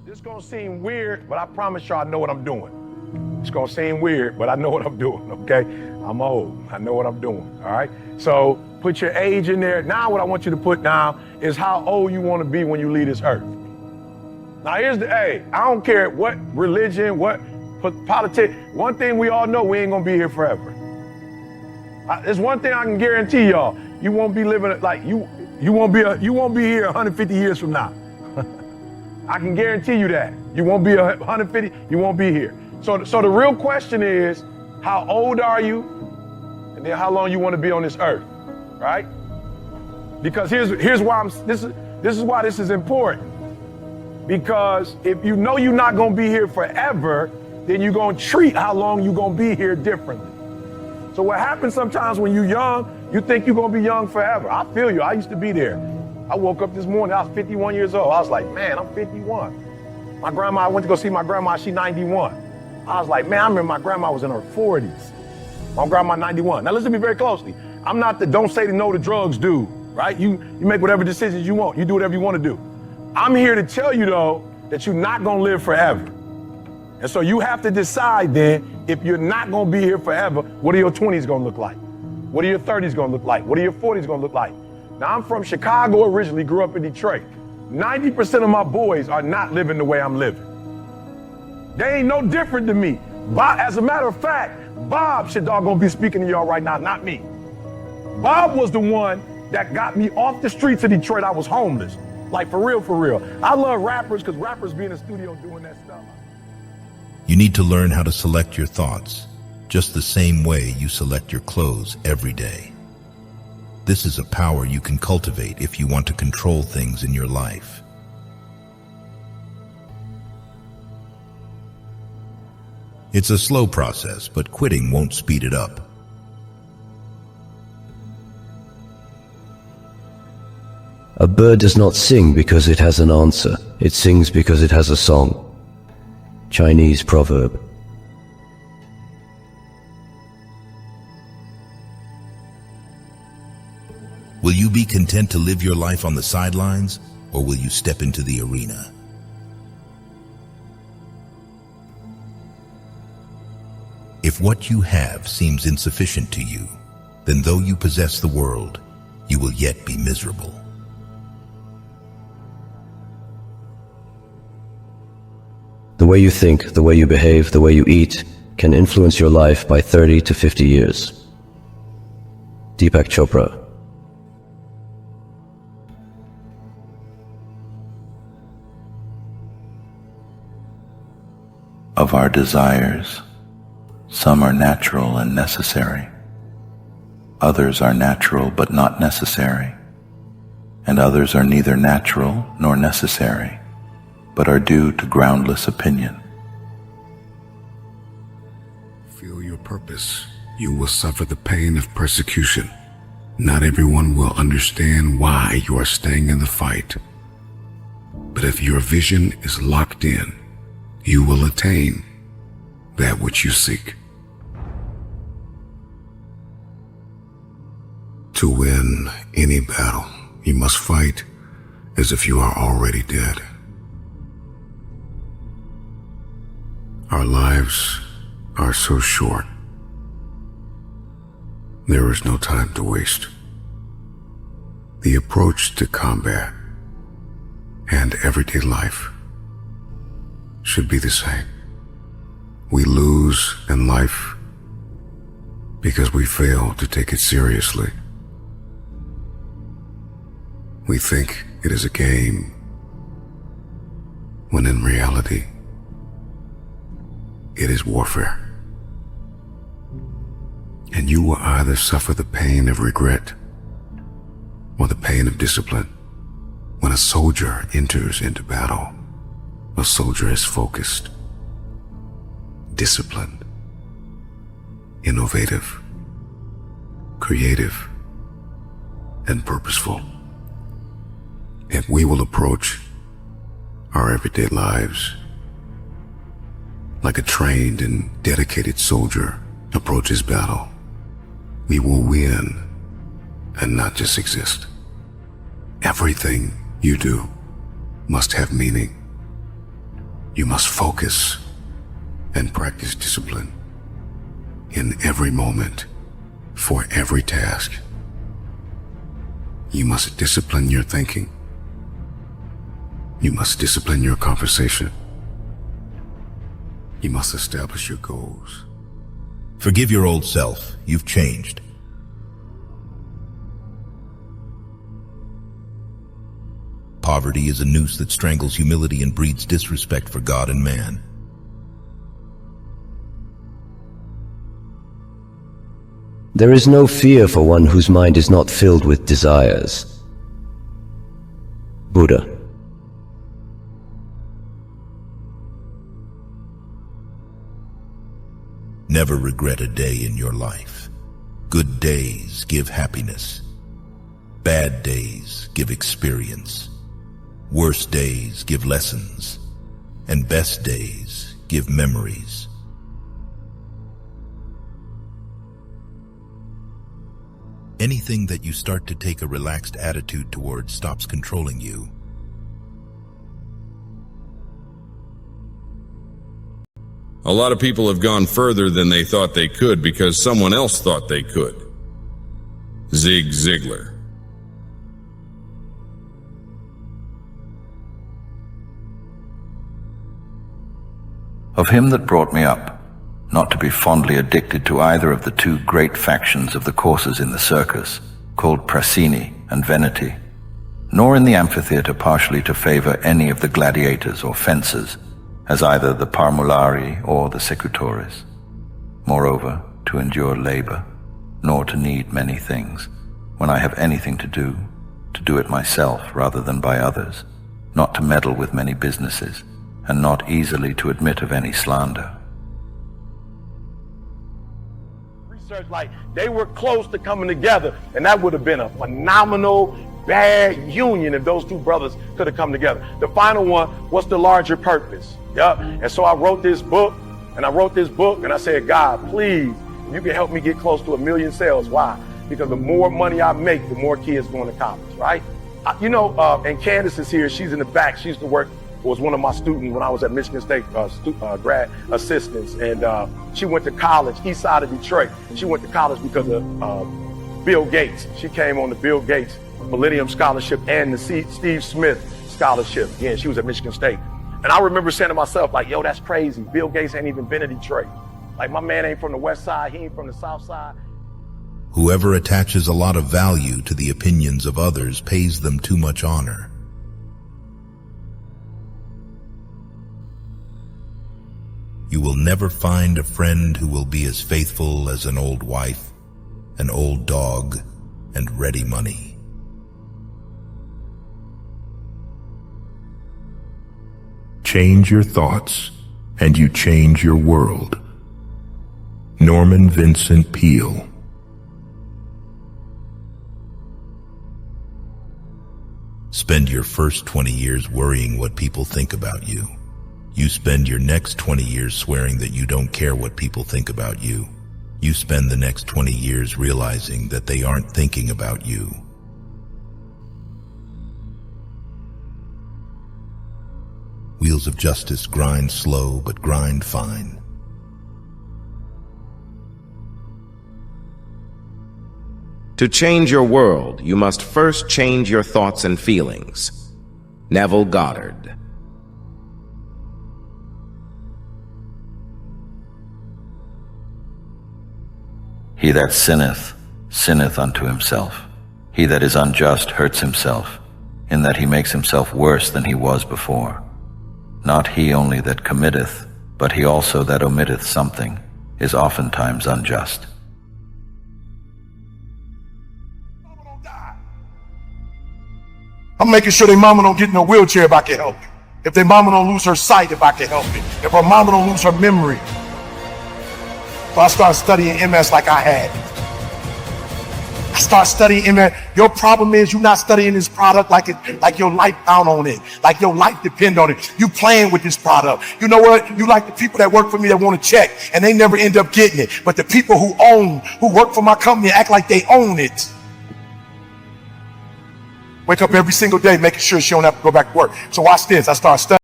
This is gonna seem weird, but I promise y'all I know what I'm doing. It's gonna seem weird, but I know what I'm doing, okay? I'm old, I know what I'm doing, all right? So put your age in there. Now what I want you to put down is how old you wanna be when you leave this earth. Now here's I don't care what religion, what politics, one thing we all know, we ain't gonna be here forever. There's one thing I can guarantee y'all, you won't be living like you won't be here 150 years from now. I can guarantee you that. You won't be 150, you won't be here. So the real question is, how old are you? And then how long you want to be on this earth, right? Because here's why this is why this is important. Because if you know you're not gonna be here forever, then you're gonna treat how long you're gonna be here differently. So what happens sometimes when you're young, you think you're gonna be young forever. I feel you, I used to be there. I woke up this morning, I was 51 years old. I was like, man, I'm 51. My grandma, I went to go see my grandma, she's 91. I was like, man, I remember my grandma was in her 40s. My grandma 91. Now listen to me very closely. I'm not the don't say no to drugs dude, right? You make whatever decisions you want. You do whatever you want to do. I'm here to tell you though, that you're not gonna live forever. And so you have to decide then, if you're not gonna be here forever, what are your 20s gonna look like? What are your 30s gonna look like? What are your 40s gonna look like? Now I'm from Chicago originally, grew up in Detroit. 90% of my boys are not living the way I'm living. They ain't no different than me. As a matter of fact, Bob should doggone be speaking to y'all right now, not me. Bob was the one that got me off the streets of Detroit. I was homeless. Like for real, for real. I love rappers because rappers be in the studio doing that stuff. You need to learn how to select your thoughts, just the same way you select your clothes every day. This is a power you can cultivate if you want to control things in your life. It's a slow process, but quitting won't speed it up. A bird does not sing because it has an answer. It sings because it has a song. Chinese proverb. Will you be content to live your life on the sidelines, or will you step into the arena? If what you have seems insufficient to you, then though you possess the world, you will yet be miserable. The way you think, the way you behave, the way you eat can influence your life by 30 to 50 years. Deepak Chopra. Of our desires, some are natural and necessary. Others are natural but not necessary. And others are neither natural nor necessary, but are due to groundless opinion. Feel your purpose. You will suffer the pain of persecution. Not everyone will understand why you are staying in the fight. But if your vision is locked in, you will attain that which you seek. To win any battle, you must fight as if you are already dead. Our lives are so short. There is no time to waste. The approach to combat and everyday life should be the same. We lose in life because we fail to take it seriously. We think it is a game, when in reality, it is warfare. And you will either suffer the pain of regret or the pain of discipline. When a soldier enters into battle, a soldier is focused, disciplined, innovative, creative, and purposeful. If we will approach our everyday lives like a trained and dedicated soldier approaches battle, we will win and not just exist. Everything you do must have meaning. You must focus and practice discipline in every moment for every task. You must discipline your thinking. You must discipline your conversation. You must establish your goals. Forgive your old self. You've changed. Poverty is a noose that strangles humility and breeds disrespect for God and man. There is no fear for one whose mind is not filled with desires. Buddha. Never regret a day in your life. Good days give happiness. Bad days give experience. Worst days give lessons. And best days give memories. Anything that you start to take a relaxed attitude towards stops controlling you. A lot of people have gone further than they thought they could because someone else thought they could. Zig Ziglar. Of him that brought me up, not to be fondly addicted to either of the two great factions of the coursers in the circus, called Prasini and Veneti, nor in the amphitheatre partially to favor any of the gladiators or fencers, as either the Parmulari or the Secutores. Moreover, to endure labor, nor to need many things, when I have anything to do it myself rather than by others, not to meddle with many businesses, and not easily to admit of any slander. Research, like, they were close to coming together, and that would have been a phenomenal, bad union if those two brothers could have come together. The final one, what's the larger purpose? Yeah. And so I wrote this book, and I said, God, please, you can help me get close to 1 million sales. Why? Because the more money I make, the more kids going to college, right? And Candace is here. She's in the back. She used to work, was one of my students when I was at Michigan State grad assistants. And she went to college, east side of Detroit. She went to college because of Bill Gates. She came on the Bill Gates Millennium Scholarship and the Steve Smith Scholarship. Again, she was at Michigan State. And I remember saying to myself, like, yo, that's crazy. Bill Gates ain't even been to Detroit. Like, my man ain't from the west side. He ain't from the south side. Whoever attaches a lot of value to the opinions of others pays them too much honor. You will never find a friend who will be as faithful as an old wife, an old dog, and ready money. Change your thoughts, and you change your world. Norman Vincent Peale. Spend your first 20 years worrying what people think about you. You spend your next 20 years swearing that you don't care what people think about you. You spend the next 20 years realizing that they aren't thinking about you. Wheels of justice grind slow, but grind fine. To change your world, you must first change your thoughts and feelings. Neville Goddard. He that sinneth, sinneth unto himself. He that is unjust hurts himself, in that he makes himself worse than he was before. Not he only that committeth, but he also that omitteth something, is oftentimes unjust. I'm making sure their mama don't get in a wheelchair if I can help it. If their mama don't lose her sight if I can help it. If her mama don't lose her memory. So I started studying MS like I had. I start studying MS. Your problem is you're not studying this product like your life down on it, like your life depend on it. You playing with this product. You know what? You like the people that work for me that want to check and they never end up getting it. But the people who work for my company act like they own it. Wake up every single day making sure she don't have to go back to work. So watch this. I start studying.